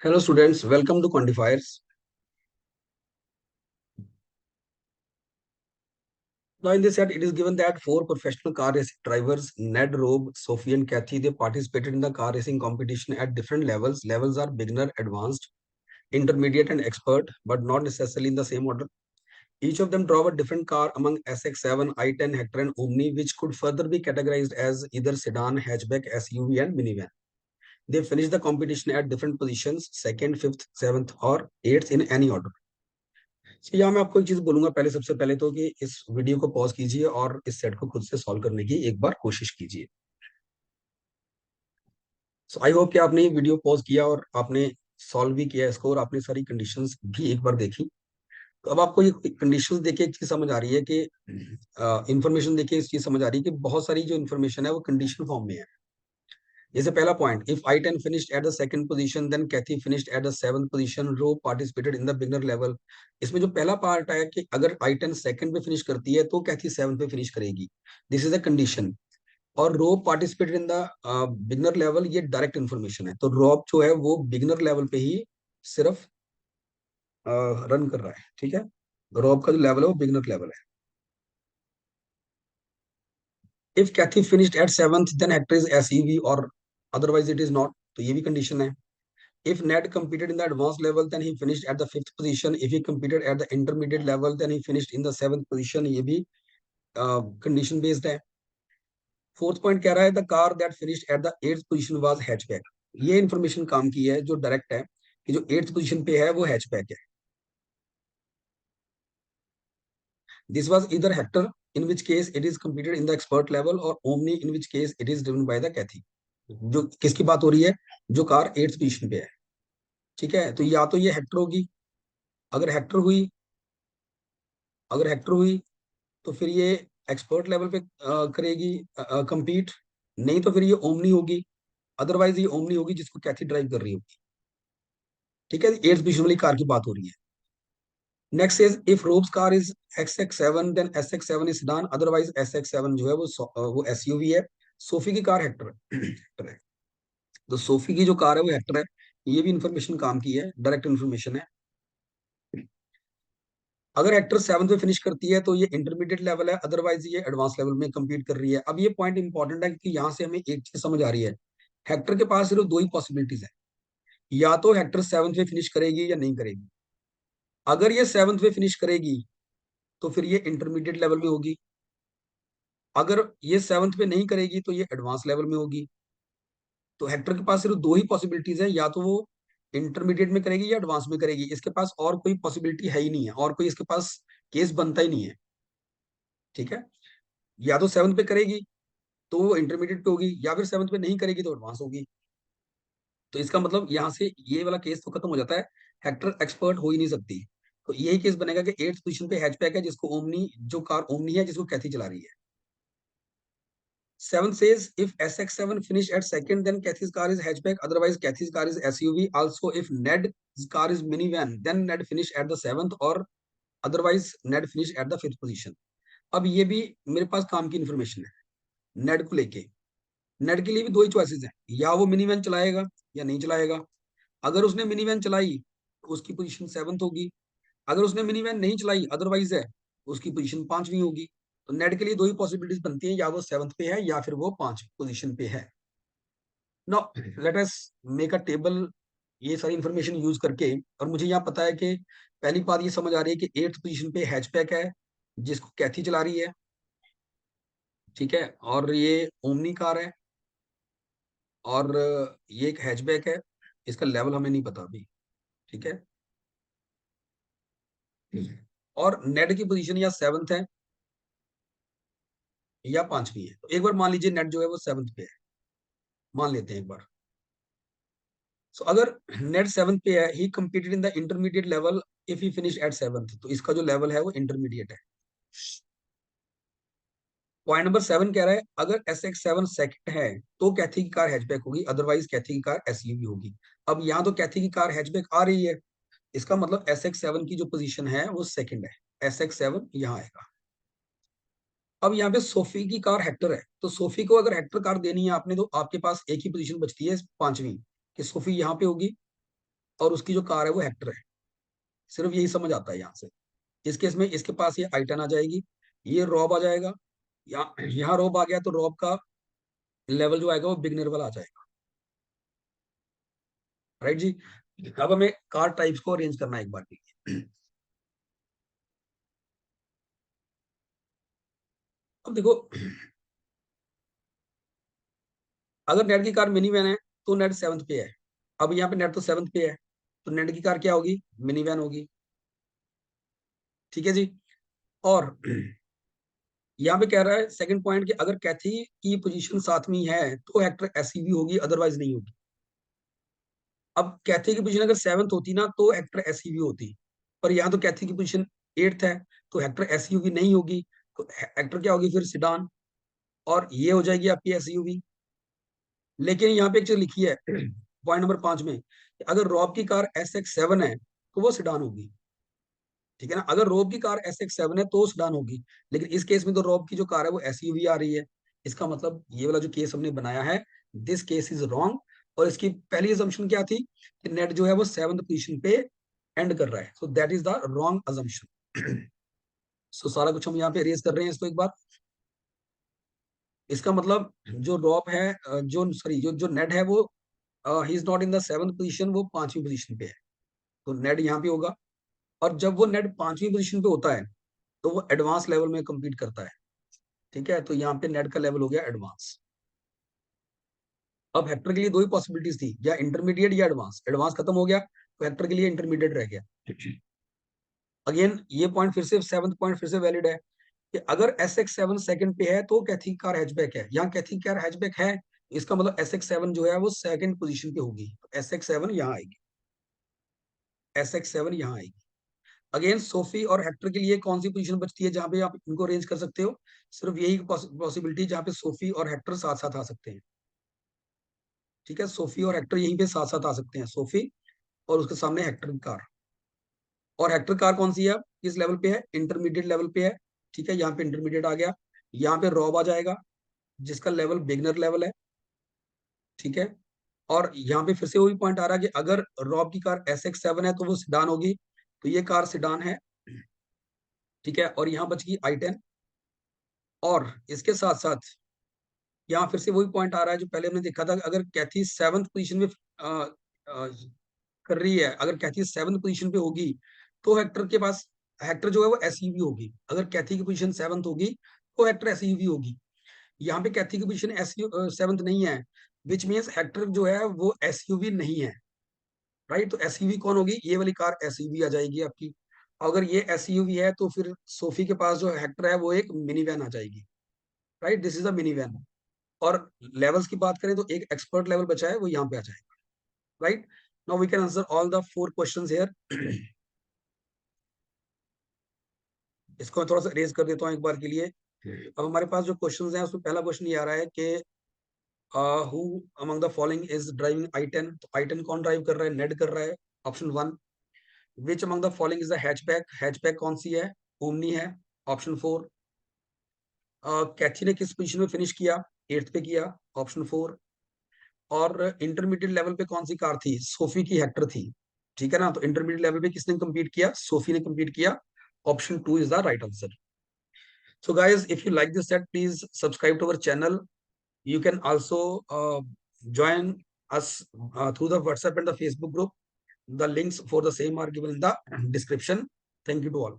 Hello students, welcome to Quantifiers. Now in this set, it is given that four professional car racing drivers, Ned, Rob, Sophie and Kathy, they participated in the car racing competition at different levels. Levels are beginner, advanced, intermediate and expert, but not necessarily in the same order. Each of them drove a different car among SX7, I-10, Hector and Omni, which could further be categorized as either sedan, hatchback, SUV and minivan. They finished the competition at different positions, second, fifth, seventh or eighth in any order. यहाँ मैं आपको एक चीज बोलूंगा पहले सबसे पहले तो कि इस वीडियो को पॉज कीजिए और इस सेट को खुद से सॉल्व करने की एक बार कोशिश कीजिए। सो आई होप कि आपने ये वीडियो पॉज किया और आपने सॉल्व भी किया इसको और आपने सारी कंडीशंस भी एक बार देखी। तो अब आपको ये कंडीशंस देके एक चीज समझ आ रही है कि इंफॉर्मेशन देके इस चीज समझ आ रही है कि बहुत सारी जो इन्फॉर्मेशन है वो कंडीशन फॉर्म में है। जैसे पहला point, if I ten finished at the second position then Kathy finished at the seventh position, Rob participated in the beginner level. इसमें जो पहला पार्ट है कि अगर आई टेन सेकंड पे फिनिश करती है तो कैथी सेवंथ पे फिनिश करेगी, दिस इज अ कंडीशन। और Rob participated in the beginner level, ये डायरेक्ट इन्फॉर्मेशन है। तो रोब जो है वो बिगनर लेवल पे ही सिर्फ रन कर रहा है, ठीक है। रोब का जो लेवल है वो बिगनर लेवल है। If Kathy finished at seventh then Hector is SUV और अदरवाइज इट इज नॉट, तो ये भी कंडीशन है। If Ned competed in the advanced level, then he finished at the fifth position. If he competed at the intermediate level, then he finished in the seventh position. ये भी condition based है। Fourth point कह रहा है the car that finished at the eighth position was hatchback. ये information काम की है जो डायरेक्ट है कि जो एट्थ पोजीशन पे है वो हैचबैक है। This was either Hector in which case it is completed in the expert level और Omni in which case it is driven by the Kathy. जो किसकी बात हो रही है, जो कार एट्थ पोजीशन पे है, ठीक है। तो या तो ये हेक्टर होगी, अगर हेक्टर हुई, अगर हेक्टर हुई तो फिर ये एक्सपर्ट लेवल पे करेगी compete। नहीं तो फिर ये ओमनी होगी, अदरवाइज ये ओमनी होगी जिसको कैथी ड्राइव कर रही होगी, ठीक है। एट्थ पोजीशन वाली कार की बात हो रही है। Next is if Rob's car is SX7 then SX7 is sedan, otherwise SX7 जो है वो एसयूवी है। सोफी की कार हेक्टर हेक्टर है। तो सोफी की जो कार है वो हेक्टर है। ये भी इंफॉर्मेशन काम की है, डायरेक्ट इन्फॉर्मेशन है। अगर एक्टर सेवन पे फिनिश करती है तो ये इंटरमीडिएट लेवल है, अदरवाइज ये एडवांस लेवल में compete कर रही है। अब ये पॉइंट इंपॉर्टेंट है कि यहाँ से हमें एक चीज समझ आ रही है, हेक्टर के पास सिर्फ दो ही पॉसिबिलिटीज है, या तो हेक्टर सेवंथ पे फिनिश करेगी या नहीं करेगी। अगर ये सेवंथ पे फिनिश करेगी तो फिर ये इंटरमीडिएट लेवल में होगी, अगर ये सेवंथ पे नहीं करेगी तो ये एडवांस लेवल में होगी। तो हेक्टर के पास सिर्फ दो ही पॉसिबिलिटीज है, या तो वो इंटरमीडिएट में करेगी या एडवांस में करेगी। इसके पास और कोई पॉसिबिलिटी है ही नहीं है, और कोई इसके पास केस बनता ही नहीं है, ठीक है। या तो सेवंथ पे करेगी तो वो इंटरमीडिएट पे होगी, या फिर सेवंथ पे नहीं करेगी तो एडवांस होगी। तो इसका मतलब यहाँ से ये वाला केस तो खत्म हो जाता है, हेक्टर एक्सपर्ट हो ही नहीं सकती। तो यही केस बनेगा कि एट्थ पोजीशन पे हैचबैक है जिसको ओमनी, जो कार ओमनी है जिसको कैथी चला रही है। Seven says if SX7 finish at second then Kathy's car is hatchback, otherwise Kathy's car is SUV। Also if Ned's car is minivan then Ned finish at the seventh or otherwise Ned finish at the fifth position। अब ये भी मेरे पास काम की information है नेड को लेके। Net के लिए भी दो ही चॉइसेस हैं, या वो मिनी वैन चलाएगा या नहीं चलाएगा। अगर उसने मिनी वैन चलाई तो उसकी पोजीशन सेवंथ होगी, अगर उसने मिनी वैन नहीं चलाई अदरवाइज है, उसकी पोजीशन पांचवी होगी। तो नेट के लिए दो ही पॉसिबिलिटीज बनती हैं, या वो सेवंथ पे है या फिर वो पांचवी पोजीशन पे है। Now let us make a table, ये सारी इंफॉर्मेशन यूज करके। और मुझे यहाँ पता है कि पहली बात ये समझ आ रही है कि एट्थ पोजीशन पे हैचबैक है जिसको कैथी चला रही है, ठीक है। और ये ओमनी कार है, और ये एक हैचबैक है, इसका लेवल हमें नहीं पता अभी, ठीक है। और नेट की पोजीशन या सेवंथ है या पांचवी है। तो एक बार मान लीजिए नेट जो है वो सेवंथ पे है, मान लेते हैं एक बार। सो अगर नेट सेवंथ पे है, he competed in the intermediate level if he finish at seventh, तो इसका जो लेवल है वो इंटरमीडिएट है। पॉइंट नंबर सेवन कह रहा है अगर SX7 सेकंड है तो कैथी की कार हैचबैक होगी, अदरवाइज कैथी की कार एसयूवी होगी। अब यहाँ तो कैथी की कार हैचबैक आ रही है, इसका मतलब SX7 की जो पोजीशन है वो सेकंड है, SX7 यहाँ आएगा। अब यहाँ पे सोफी की कार हेक्टर है, तो सोफी को अगर हेक्टर कार देनी है आपने तो आपके पास एक ही पोजीशन बचती है पांचवी, कि सोफी यहाँ पे होगी और उसकी जो कार है वो हेक्टर है। सिर्फ यही समझ आता है यहाँ से। इस केस में इसके पास ये I10 आ जाएगी, ये रॉब आ जाएगा, यहाँ रॉब आ गया तो रॉब का लेवल जो आएगा वो बिगनर वाला आ जाएगा। राइट जी। अब हमें कार टाइप्स को अरेंज करना है एक बार के लिए। अब देखो, अगर नेट की कार मिनी वैन है तो नेट 7th पे है। अब यहाँ पे नेट तो 7th पे है, तो नेट की कार क्या होगी, मिनी वैन होगी। ठीक है जी। और यहाँ पे कह रहा है सेकंड पॉइंट कि अगर कैथी की पोजीशन साथ में ही है तो हेक्टर एसयूवी होगी, अदरवाइज नहीं होगी। अब कैथी की पोजीशन अगर 7th होती ना तो हेक्टर एसयूवी होती, पर यहाँ तो कैथी की पोजीशन 8th है, तो हेक्टर एसयूवी नहीं होगी, तो हेक्टर क्या होगी फिर, सिडान। और ये हो जाएगी आपकी एसयूवी। लेकिन यहाँ पे एक चीज लिखी है पॉइंट नंबर 5 में कि अगर रॉब की कार SX7 है तो वो सिडान होगी। ठीक है ना, अगर रॉब की कार SX7 है तो सिडान होगी। लेकिन इस केस में तो रॉब की जो कार है वो एसयूवी आ रही है। इसका मतलब ये वाला जो केस हमने बनाया है, दिस केस इज रॉन्ग। और इसकी पहली assumption क्या थी कि नेट जो है वो 7th पोजीशन पे एंड कर रहा है, so that is the wrong assumption। सो सारा कुछ हम यहाँ पे रेज कर रहे हैं इसको एक बार। इसका मतलब जो रॉब है, जो सॉरी जो नेट है वो he is not in the 7th position, वो 5वीं पोजीशन पे है, तो नेट यहाँ पे होगा। और जब वो नेट 5वीं पोजीशन पे होता है तो वो एडवांस लेवल में compete करता है। ठीक है, तो यहाँ पे नेट का लेवल हो गया एडवांस। अब हेक्टर के लिए दो ही पॉसिबिलिटीज थी, या इंटरमीडिएट या एडवांस। एडवांस खत्म हो गया तो हेक्टर के लिए इंटरमीडिएट रह गया। अगेन ये पॉइंट फिर से, 7th पॉइंट फिर से वैलिड है कि अगर SX7 सेकंड पे है तो कैथी कार हैचबैक है। यहाँ कैथी कार हैचबैक है, इसका मतलब SX7 जो है वो सेकंड पोजीशन पे होगी, तो SX7 यहाँ आएगी, SX7 यहाँ आएगी। अगेन सोफी और हेक्टर के लिए कौन सी पोजीशन बचती है जहां पे आप इनको अरेंज कर सकते हो, सिर्फ यही पॉसिबिलिटी जहां पे सोफी और हेक्टर साथ साथ आ सकते हैं। ठीक है, सोफी और हेक्टर यहीं पे साथ साथ आ सकते हैं, सोफी और उसके सामने हेक्टर की कार। और हेक्टर कार कौन सी है, किस लेवल पे है, इंटरमीडिएट लेवल पे है। ठीक है, यहाँ पे इंटरमीडिएट आ गया, यहाँ पे रॉब आ जाएगा जिसका लेवल बिगनर लेवल है। ठीक है, और यहाँ पे फिर से वही पॉइंट आ रहा है कि अगर रॉब की कार SX7 है तो वो सिडान होगी, तो ये कार सिडान है। ठीक है, और यहाँ बच गई I10। और इसके साथ साथ यहाँ फिर से वही पॉइंट आ रहा है जो पहले हमने देखा था, अगर कैथी 7th पोजीशन में कर रही है, अगर कैथी 7th पोजीशन पे होगी तो हेक्टर के पास, हेक्टर जो है वो एसयूवी होगी। अगर कैथी की पोजीशन 7th होगी तो हेक्टर एसयूवी होगी। यहाँ पे कैथी की पोजीशन एस 7th नहीं है, विच मीन्स हेक्टर जो है वो एसयूवी नहीं है। राइट, तो एसयूवी कौन होगी, ये वाली कार एसयूवी आ जाएगी आपकी। अगर ये एसयूवी है तो फिर सोफी के पास जो हेक्टर है वो एक मिनी वैन आ जाएगी। Right, this is a mini van. और लेवल्स की बात करें तो एक एक्सपर्ट लेवल बचा है, वो यहाँ पे आ जाएगा। Right, now we can answer all the 4 questions here. इसको मैं थोड़ा सा रेज कर देता हूँ एक बार के लिए। अब हमारे पास जो क्वेश्चंस हैं उसमें पहला क्वेश्चन ये आ रहा है कि who among the following is driving I10। तो I10 कौन ड्राइव कर रहा है, नेड कर रहा है, option 1। Which among the following is the hatchback, hatchback कौन सी है, ओमनी है, ऑप्शन 4। कैथी ने किस पोजीशन में फिनिश किया, 8th पे किया, ऑप्शन 4। और इंटरमीडिएट लेवल पे कौन सी कार थी, सोफी की हेक्टर थी। ठीक है ना, तो इंटरमीडिएट लेवल पे किसने compete किया, सोफी ने compete किया, option 2 is the right answer. So guys, if you like this set, please subscribe to our channel. You can also join us through the WhatsApp and the Facebook group. The links for the same are given in the description. Thank you to all.